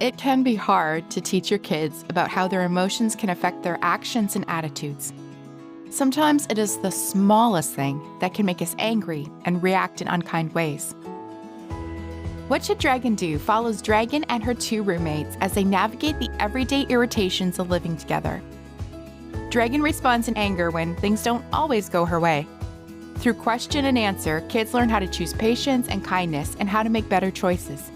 It can be hard to teach your kids about how their emotions can affect their actions and attitudes. Sometimes it is the smallest thing that can make us angry and react in unkind ways. What Should Dragon Do follows Dragon and her 2 roommates as they navigate the everyday irritations of living together. Dragon responds in anger when things don't always go her way. Through question and answer, kids learn how to choose patience and kindness and how to make better choices.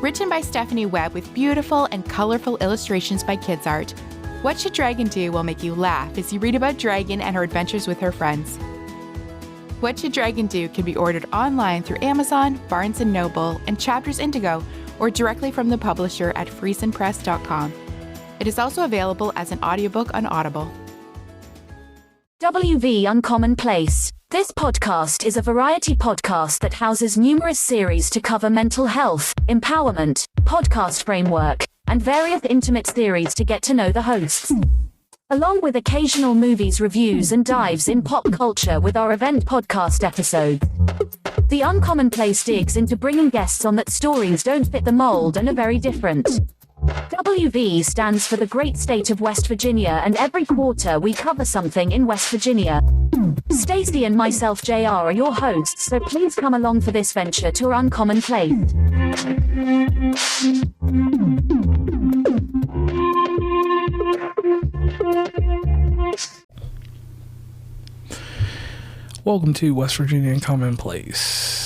Written by Stephanie Webb with beautiful and colorful illustrations by Kids Art, What Should Dragon Do will make you laugh as you read about Dragon and her adventures with her friends. What Should Dragon Do can be ordered online through Amazon, Barnes & Noble, and Chapters Indigo, or directly from the publisher at friesenpress.com. It is also available as an audiobook on Audible. WV Uncommonplace. This podcast is a variety podcast that houses numerous series to cover mental health, empowerment, podcast framework, and various intimate theories to get to know the hosts. Along with occasional movies reviews and dives in pop culture with our event podcast episodes. The Uncommonplace digs into bringing guests on that stories don't fit the mold and are very different. WV stands for the great state of West Virginia, and every quarter we cover something in West Virginia. Stacey and myself, JR, are your hosts, so please come along for this venture to Uncommonplace. Welcome to West Virginia Uncommonplace.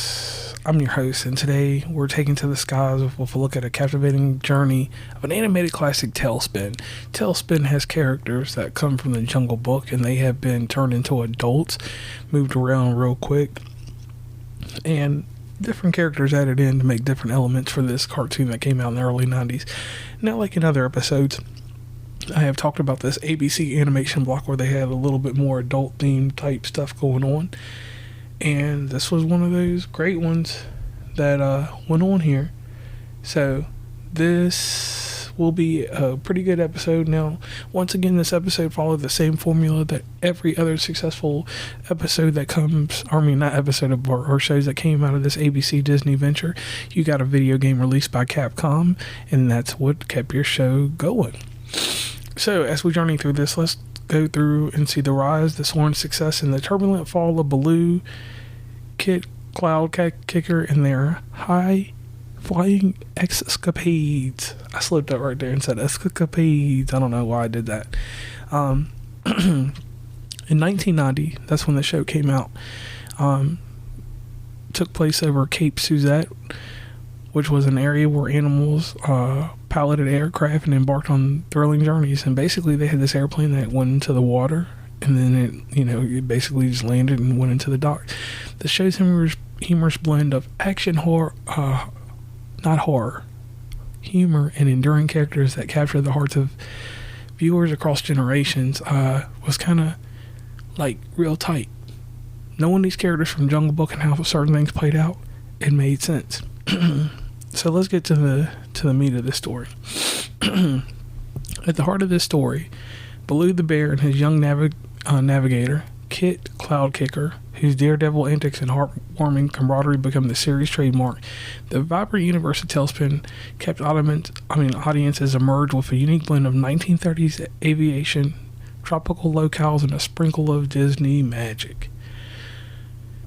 I'm your host, and today we're taken to the skies with a look at a captivating journey of an animated classic, TaleSpin. TaleSpin has characters that come from the Jungle Book, and they have been turned into adults, moved around real quick, and different characters added in to make different elements for this cartoon that came out in the early 90s. Now, like in other episodes, I have talked about this ABC animation block where they had a little bit more adult themed type stuff going on. And this was one of those great ones that went on here. So this will be a pretty good episode. Now, once again, this episode followed the same formula that every other successful episode that comes, not episode of or shows that came out of this ABC Disney venture. You got a video game released by Capcom, and that's what kept your show going. So as we journey through this, let's go through and see the rise, the soaring success, and the turbulent fall of Baloo, Cloudkicker, and their high-flying escapades. I slipped up right there and said escapades. I don't know why I did that. In 1990, that's when the show came out. Took place over Cape Suzette, which was an area where animals piloted aircraft and embarked on thrilling journeys. And basically, they had this airplane that went into the water, and then it basically just landed and went into the dock. The show's humorous blend of action, humor, and enduring characters that captured the hearts of viewers across generations was kind of like real tight. Knowing these characters from Jungle Book and how certain things played out, it made sense. So let's get to the meat of this story. At the heart of this story, Baloo the bear and his young navigator, Kit Cloudkicker, whose daredevil antics and heartwarming camaraderie become the series trademark. The vibrant universe of TaleSpin kept audiences emerge with a unique blend of 1930s aviation, tropical locales, and a sprinkle of Disney magic.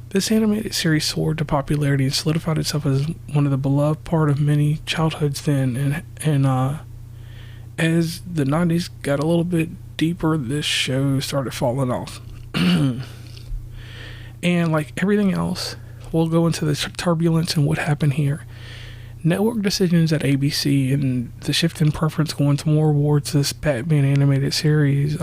This animated series soared to popularity and solidified itself as one of the beloved part of many childhoods then, and as the 90s got a little bit deeper, this show started falling off. And like everything else, we'll go into the turbulence and what happened here. Network decisions at ABC and the shift in preference going more towards this Batman animated series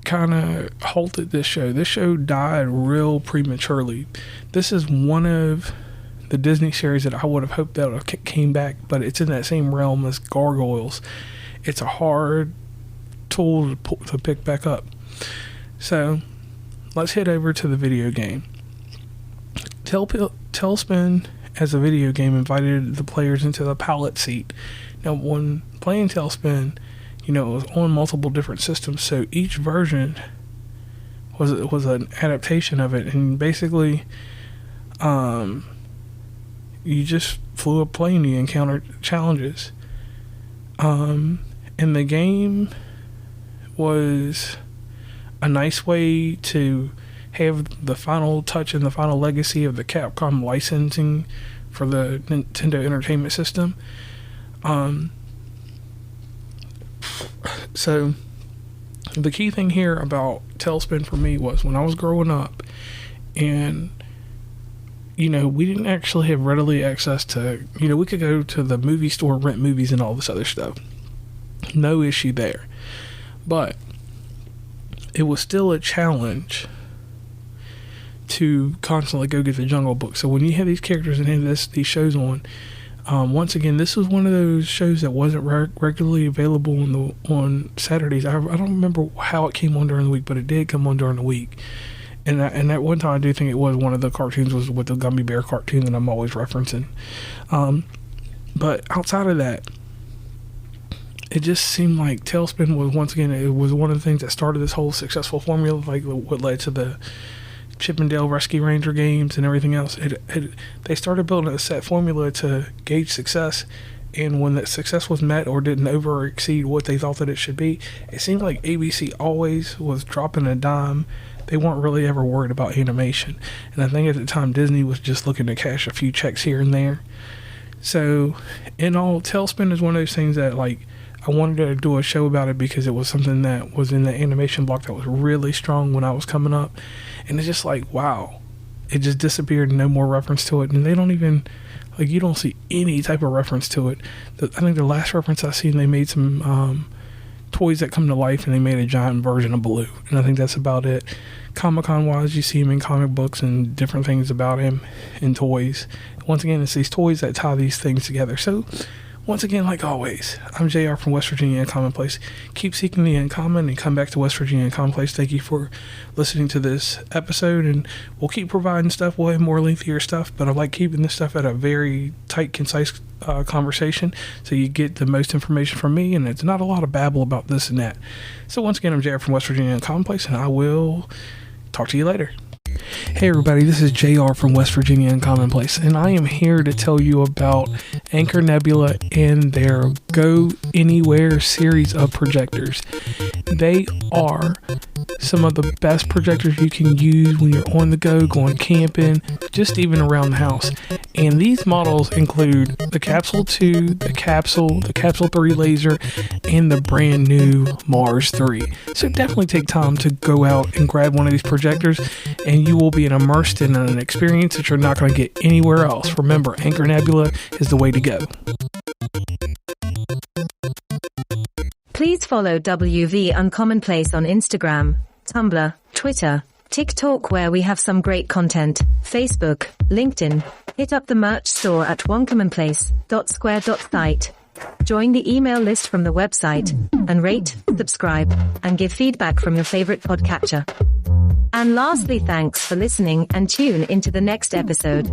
kind of halted this show. This show died real prematurely. This is one of the Disney series that I would have hoped that came back, but it's in that same realm as Gargoyles. It's a hard tool to pick back up. So let's head over to the video game. TaleSpin as a video game invited the players into the pilot seat. Now, when playing TaleSpin, it was on multiple different systems, so each version was an adaptation of it, and basically you just flew a plane, you encountered challenges. And the game was a nice way to have the final touch and the final legacy of the Capcom licensing for the Nintendo Entertainment System. So the key thing here about TaleSpin for me was when I was growing up, and we didn't actually have readily access to, we could go to the movie store, rent movies and all this other stuff. No issue there. But it was still a challenge to constantly go get the Jungle Book. So when you have these characters and have these shows on, once again, this was one of those shows that wasn't regularly available on Saturdays. I don't remember how it came on during the week, but it did come on during the week. And at one time, I do think it was one of the cartoons was with the Gummy Bear cartoon that I'm always referencing. But outside of that, it just seemed like TaleSpin was, once again, it was one of the things that started this whole successful formula, like what led to the Chip and Dale Rescue Ranger games and everything else. They started building a set formula to gauge success, and when that success was met or didn't over or exceed what they thought that it should be, it seemed like ABC always was dropping a dime. They weren't really ever worried about animation, and I think at the time Disney was just looking to cash a few checks here and there. So in all, TaleSpin is one of those things that, like, I wanted to do a show about it because it was something that was in the animation block that was really strong when I was coming up. And it's just like, wow, it just disappeared, no more reference to it. And they don't even, like, you don't see any type of reference to it. I think the last reference I seen, they made some toys that come to life, and they made a giant version of Baloo. And I think that's about it. Comic-Con wise, you see him in comic books and different things about him in toys. Once again, it's these toys that tie these things together. So once again, like always, I'm JR from West Virginia Uncommonplace. Keep seeking the uncommon and come back to West Virginia Uncommonplace. Thank you for listening to this episode, and we'll keep providing stuff. We'll have more lengthier stuff, but I like keeping this stuff at a very tight, concise conversation, so you get the most information from me, and it's not a lot of babble about this and that. So once again, I'm JR from West Virginia Uncommonplace, and I will talk to you later. Hey everybody, this is JR from West Virginia Uncommonplace, and I am here to tell you about Anchor Nebula and their Go Anywhere series of projectors. They are some of the best projectors you can use when you're on the go, going camping, just even around the house. And these models include the Capsule 2, the Capsule 3 laser, and the brand new Mars 3. So definitely take time to go out and grab one of these projectors, and you will be immersed in an experience that you're not going to get anywhere else. Remember, Anchor Nebula is the way to go. Please follow WV Uncommonplace on Instagram, Tumblr, Twitter, TikTok, where we have some great content, Facebook, LinkedIn. Hit up the merch store at oncommonplace.square.site. Join the email list from the website, and rate, subscribe, and give feedback from your favorite podcatcher. And lastly, thanks for listening, and tune into the next episode.